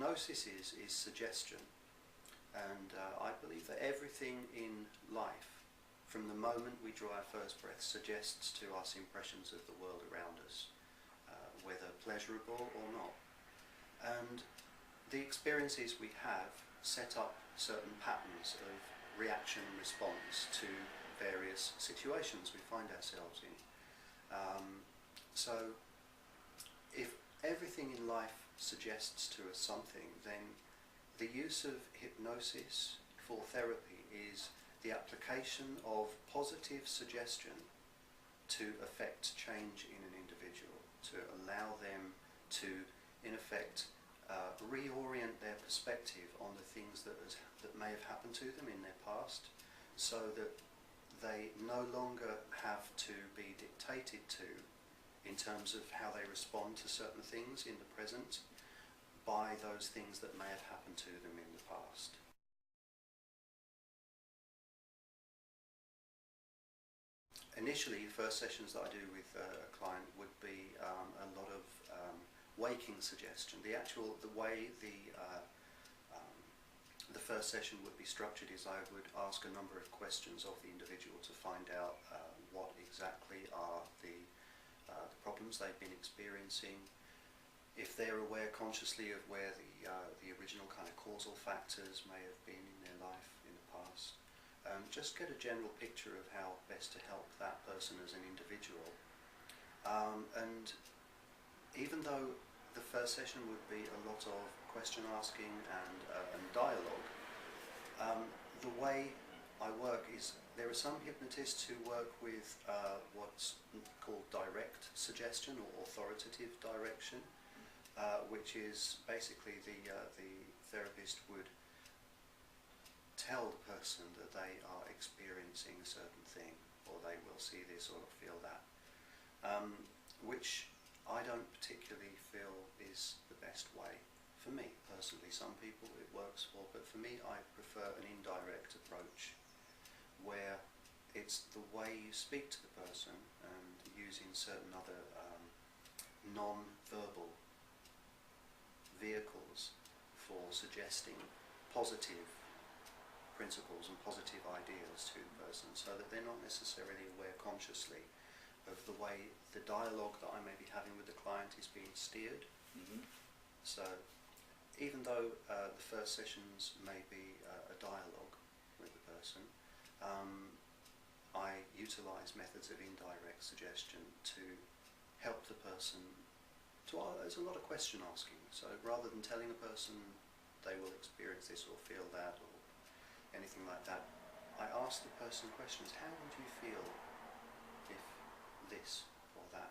hypnosis is suggestion, and I believe that everything in life, from the moment we draw our first breath, suggests to us impressions of the world around us, whether pleasurable or not. And the experiences we have set up certain patterns of reaction and response to various situations we find ourselves in. So if everything in life suggests to us something, then the use of hypnosis for therapy is the application of positive suggestion to affect change in an individual, to allow them to, in effect, reorient their perspective on the things that may have happened to them in their past, so that they no longer have to be dictated to in terms of how they respond to certain things in the present by those things that may have happened to them in the past. Initially, the first sessions that I do with a client would be a lot of waking suggestion. The way the first session would be structured is I would ask a number of questions of the individual to find out what exactly are the problems they've been experiencing, if they're aware consciously of where the original kind of causal factors may have been in their life in the past. Just get a general picture of how best to help that person as an individual. And even though the first session would be a lot of question asking and dialogue, the way I work is there are some hypnotists who work with what's called direct suggestion or authoritative direction, which is basically the therapist would tell the person that they are experiencing a certain thing, or they will see this or feel that, which I don't particularly feel is the best way for me personally. Some people it works for, but for me I prefer an indirect approach where it's the way you speak to the person and using certain other non-verbal vehicles for suggesting positive principles and positive ideas to the person, so that they're not necessarily aware consciously of the way the dialogue that I may be having with the client is being steered. Mm-hmm. So even though the first sessions may be a dialogue with the person, I utilise methods of indirect suggestion to help the person to, there's a lot of question asking, so rather than telling a person they will experience this or feel that or anything like that, I ask the person questions. How would you feel if this or that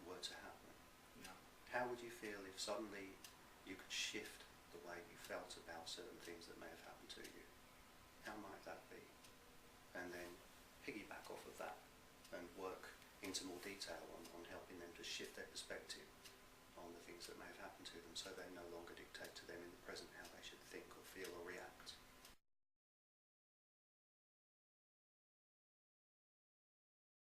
were to happen? Yeah. How would you feel if suddenly you could shift the way you felt about certain things that may have happened to you? How might that be? And then piggyback off of that and work into more detail on helping them to shift their perspective on the things that may have happened to them, so they no longer